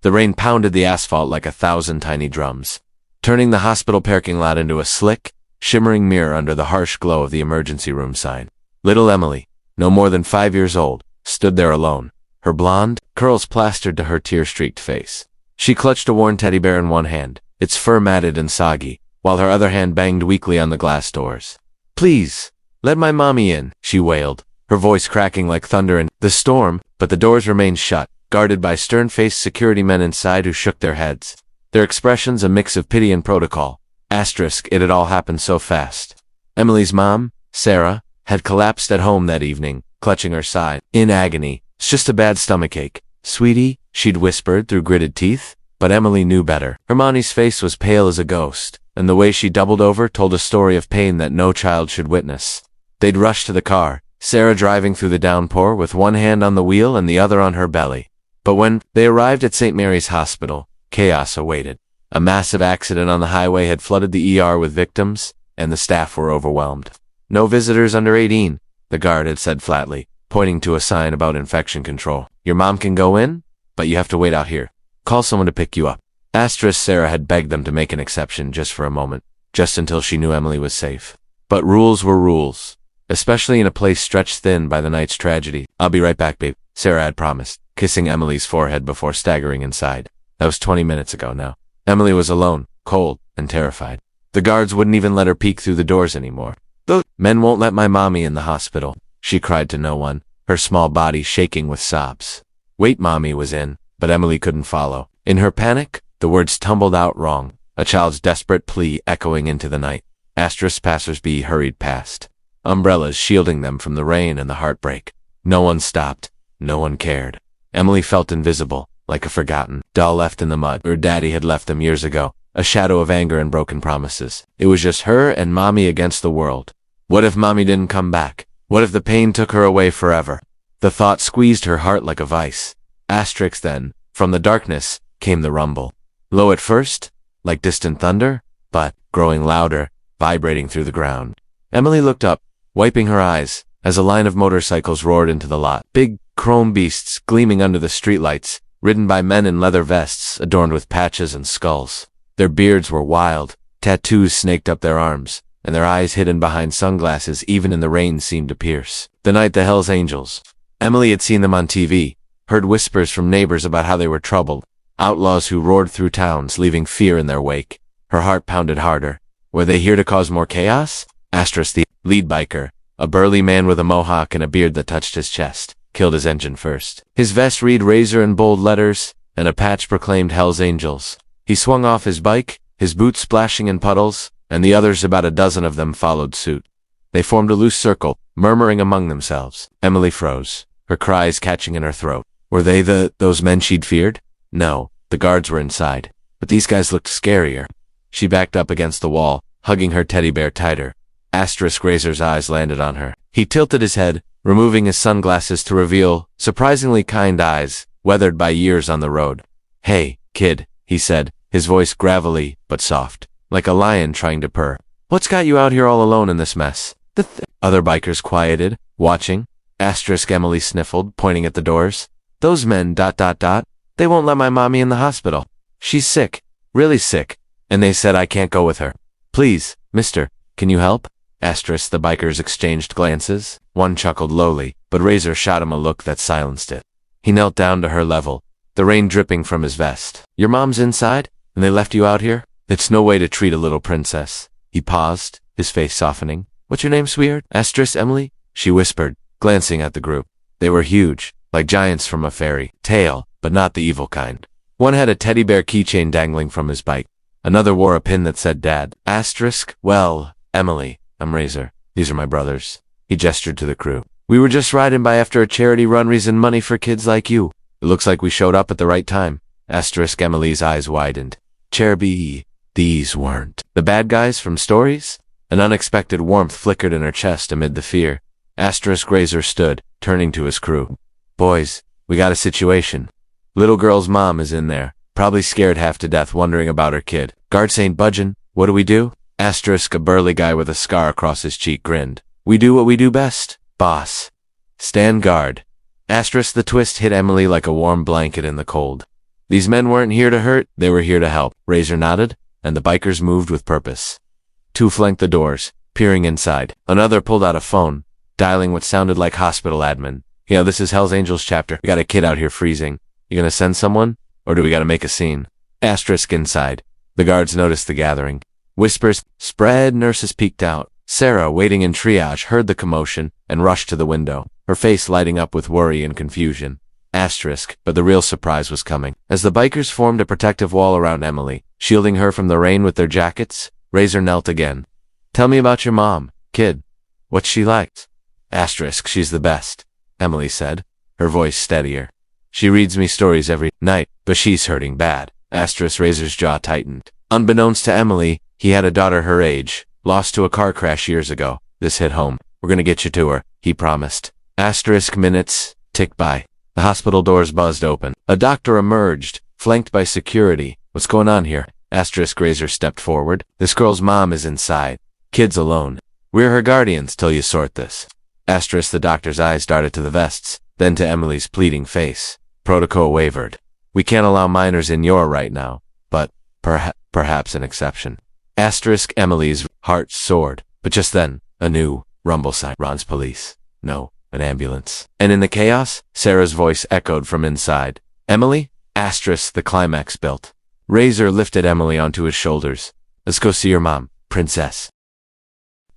The rain pounded the asphalt like 1,000 tiny drums, turning the hospital parking lot into a slick, shimmering mirror under the harsh glow of the emergency room sign. Little Emily, no more than 5 years old, stood there alone, her blonde curls plastered to her tear-streaked face. She clutched a worn teddy bear in one hand, its fur matted and soggy, while her other hand banged weakly on the glass doors. "Please, let my mommy in," she wailed, her voice cracking like thunder in the storm, but the doors remained shut, guarded by stern-faced security men inside who shook their heads, their expressions a mix of pity and protocol. It had all happened so fast. Emily's mom, Sarah, had collapsed at home that evening, clutching her side, in agony. "It's just a bad stomachache, sweetie," she'd whispered through gritted teeth, but Emily knew better. Hermione's face was pale as a ghost, and the way she doubled over told a story of pain that no child should witness. They'd rushed to the car, Sarah driving through the downpour with one hand on the wheel and the other on her belly. But when they arrived at St. Mary's Hospital, chaos awaited. A massive accident on the highway had flooded the ER with victims, and the staff were overwhelmed. "No visitors under 18, the guard had said flatly, pointing to a sign about infection control. "Your mom can go in, but you have to wait out here. Call someone to pick you up." Sarah had begged them to make an exception just for a moment, just until she knew Emily was safe. But rules were rules, especially in a place stretched thin by the night's tragedy. "I'll be right back, babe," Sarah had promised, kissing Emily's forehead before staggering inside. That was 20 minutes ago now. Emily was alone, cold, and terrified. The guards wouldn't even let her peek through the doors anymore. "Those men won't let my mommy in the hospital," she cried to no one, her small body shaking with sobs. Wait, mommy was in, but Emily couldn't follow. In her panic, the words tumbled out wrong, a child's desperate plea echoing into the night. Passers-by hurried past, umbrellas shielding them from the rain and the heartbreak. No one stopped. No one cared. Emily felt invisible, like a forgotten doll left in the mud. Her daddy had left them years ago, a shadow of anger and broken promises. It was just her and mommy against the world. What if mommy didn't come back? What if the pain took her away forever? The thought squeezed her heart like a vice. Then, from the darkness, came the rumble. Low at first, like distant thunder, but, growing louder, vibrating through the ground. Emily looked up, wiping her eyes, as a line of motorcycles roared into the lot. Big, chrome beasts gleaming under the streetlights, ridden by men in leather vests adorned with patches and skulls. Their beards were wild, tattoos snaked up their arms, and their eyes hidden behind sunglasses even in the rain seemed to pierce. The night the Hells Angels. Emily had seen them on TV, heard whispers from neighbors about how they were troubled, outlaws who roared through towns, leaving fear in their wake. Her heart pounded harder. Were they here to cause more chaos? The lead biker, a burly man with a mohawk and a beard that touched his chest, killed his engine first. His vest read Razor in bold letters, and a patch proclaimed Hells Angels. He swung off his bike, his boots splashing in puddles, and the others, about a dozen of them, followed suit. They formed a loose circle, murmuring among themselves. Emily froze, her cries catching in her throat. Were they those men she'd feared? No, the guards were inside, but these guys looked scarier. She backed up against the wall, hugging her teddy bear tighter. Razor's eyes landed on her. He tilted his head, removing his sunglasses to reveal surprisingly kind eyes, weathered by years on the road. "Hey, kid," he said, his voice gravelly but soft, like a lion trying to purr. "What's got you out here all alone in this mess?" Other bikers quieted, watching. Emily sniffled, pointing at the doors. "Those men, ... they won't let my mommy in the hospital. She's sick, really sick, and they said I can't go with her. Please, mister, can you help?" The bikers exchanged glances. One chuckled lowly, but Razor shot him a look that silenced it. He knelt down to her level, the rain dripping from his vest. "Your mom's inside, and they left you out here? It's no way to treat a little princess." He paused, his face softening. "What's your name, sweetheart?" Emily, she whispered, glancing at the group. They were huge, like giants from a fairy tale, but not the evil kind. One had a teddy bear keychain dangling from his bike. Another wore a pin that said Dad. "Well, Emily, I'm Razor. These are my brothers." He gestured to the crew. "We were just riding by after a charity run raising money for kids like you. It looks like we showed up at the right time." Emily's eyes widened. Charity, these weren't the bad guys from stories? An unexpected warmth flickered in her chest amid the fear. Razor stood, turning to his crew. "Boys, we got a situation. Little girl's mom is in there, probably scared half to death wondering about her kid. Guards ain't budging. What do we do?" A burly guy with a scar across his cheek grinned. "We do what we do best, boss. Stand guard." The twist hit Emily like a warm blanket in the cold. These men weren't here to hurt, they were here to help. Razor nodded, and the bikers moved with purpose. Two flanked the doors, peering inside. Another pulled out a phone, dialing what sounded like hospital admin. Yeah, this is Hell's Angels chapter. We got a kid out here freezing. You gonna send someone? Or do we gotta make a scene? Asterisk inside. The guards noticed the gathering. Whispers spread, nurses peeked out. Sarah, waiting in triage, heard the commotion and rushed to the window, her face lighting up with worry and confusion. Asterisk, but the real surprise was coming. As the bikers formed a protective wall around Emily, shielding her from the rain with their jackets, Razor knelt again. Tell me about your mom, kid. What's she like? Asterisk, she's the best, Emily said, her voice steadier. She reads me stories every night, but she's hurting bad. Asterisk, Razor's jaw tightened. Unbeknownst to Emily, he had a daughter her age, lost to a car crash years ago. This hit home. We're gonna get you to her, he promised. Asterisk, minutes ticked by. The hospital doors buzzed open. A doctor emerged, flanked by security. What's going on here? Asterisk, Razor stepped forward. This girl's mom is inside. Kid's alone. We're her guardians till you sort this. Asterisk, the doctor's eyes darted to the vests, then to Emily's pleading face. Protocol wavered. We can't allow minors in your right now, but perhaps an exception. Asterisk, Emily's heart soared, but just then, a new rumble sign. Ron's police. No, an ambulance. And in the chaos, Sarah's voice echoed from inside. Emily? Asterisk, the climax built. Razor lifted Emily onto his shoulders. Let's go see your mom, princess.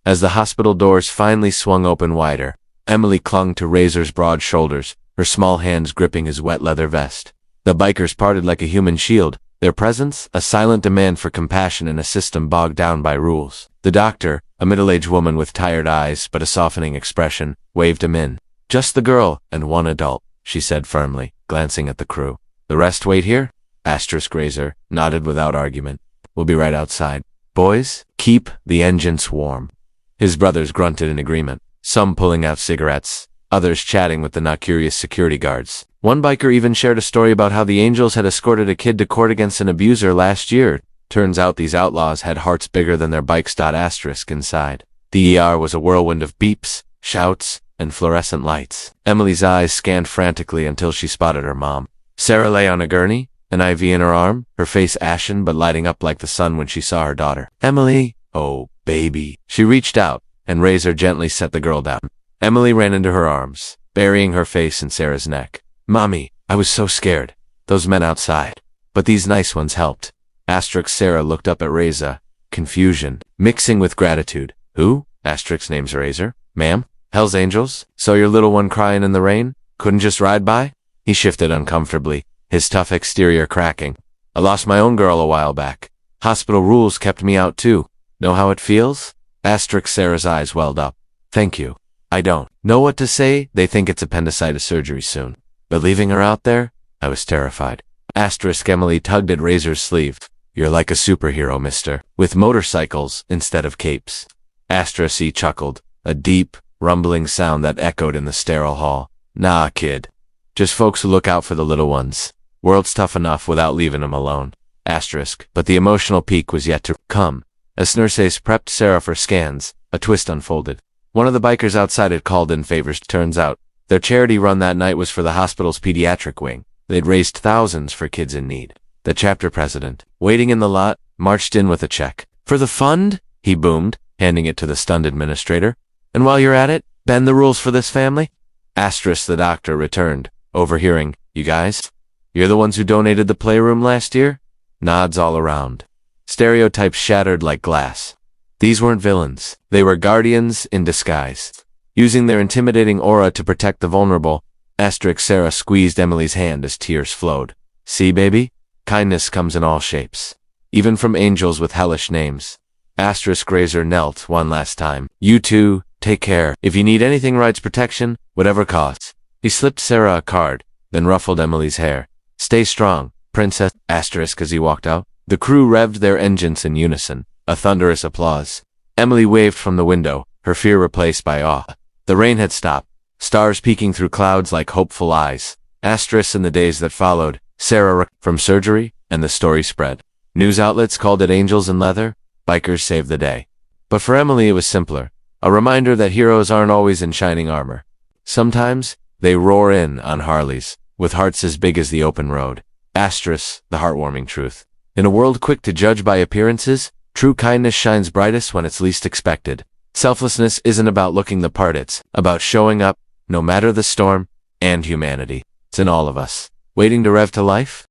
As the hospital doors finally swung open wider, Emily clung to Razor's broad shoulders, her small hands gripping his wet leather vest. The bikers parted like a human shield, their presence a silent demand for compassion in a system bogged down by rules. The doctor, a middle-aged woman with tired eyes but a softening expression, waved him in. Just the girl and one adult, she said firmly, glancing at the crew. The rest wait here? Asterisk, Razor nodded without argument. We'll be right outside. Boys, keep the engines warm. His brothers grunted in agreement, some pulling out cigarettes, others chatting with the not-curious security guards. One biker even shared a story about how the Angels had escorted a kid to court against an abuser last year. Turns out these outlaws had hearts bigger than their bikes. Asterisk inside. The ER was a whirlwind of beeps, shouts, and fluorescent lights. Emily's eyes scanned frantically until she spotted her mom. Sarah lay on a gurney, an IV in her arm, her face ashen but lighting up like the sun when she saw her daughter. Emily! Oh, baby. She reached out, and Razor gently set the girl down. Emily ran into her arms, burying her face in Sarah's neck. Mommy, I was so scared. Those men outside. But these nice ones helped. Asterisk, Sarah looked up at Razor, confusion, mixing with gratitude. Who? Asterisk, name's Razor. Ma'am? Hell's Angels? Saw your little one crying in the rain? Couldn't just ride by? He shifted uncomfortably, his tough exterior cracking. I lost my own girl a while back. Hospital rules kept me out too. Know how it feels? Asterisk, Sarah's eyes welled up. Thank you. I don't know what to say. They think it's appendicitis surgery soon. But leaving her out there? I was terrified. Asterisk, Emily tugged at Razor's sleeve. You're like a superhero, mister. With motorcycles instead of capes. Asterisk, he chuckled, a deep, rumbling sound that echoed in the sterile hall. Nah, kid. Just folks who look out for the little ones. World's tough enough without leaving them alone. Asterisk, but the emotional peak was yet to come. As nurses prepped Sarah for scans, a twist unfolded. One of the bikers outside had called in favors. Turns out, their charity run that night was for the hospital's pediatric wing. They'd raised thousands for kids in need. The chapter president, waiting in the lot, marched in with a check. For the fund? He boomed, handing it to the stunned administrator. And while you're at it, bend the rules for this family? Asterisk, the doctor returned, overhearing. You guys? You're the ones who donated the playroom last year? Nods all around. Stereotypes shattered like glass. These weren't villains. They were guardians in disguise. Using their intimidating aura to protect the vulnerable, Asterisk, Sarah squeezed Emily's hand as tears flowed. See, baby? Kindness comes in all shapes. Even from angels with hellish names. Asterisk, Razor knelt one last time. You two, take care. If you need anything, rights protection, whatever costs. He slipped Sarah a card, then ruffled Emily's hair. Stay strong, princess. Asterisk, as he walked out. The crew revved their engines in unison. A thunderous applause. Emily waved from the window, her fear replaced by awe. The rain had stopped, stars peeking through clouds like hopeful eyes. Asterisk, in the days that followed, Sarah from surgery, and the story spread. News outlets called it angels in leather, bikers saved the day. But for Emily it was simpler, a reminder that heroes aren't always in shining armor. Sometimes, they roar in on Harleys, with hearts as big as the open road. Asterisk, the heartwarming truth. In a world quick to judge by appearances, true kindness shines brightest when it's least expected. Selflessness isn't about looking the part, it's about showing up, no matter the storm, and humanity. It's in all of us. Waiting to rev to life?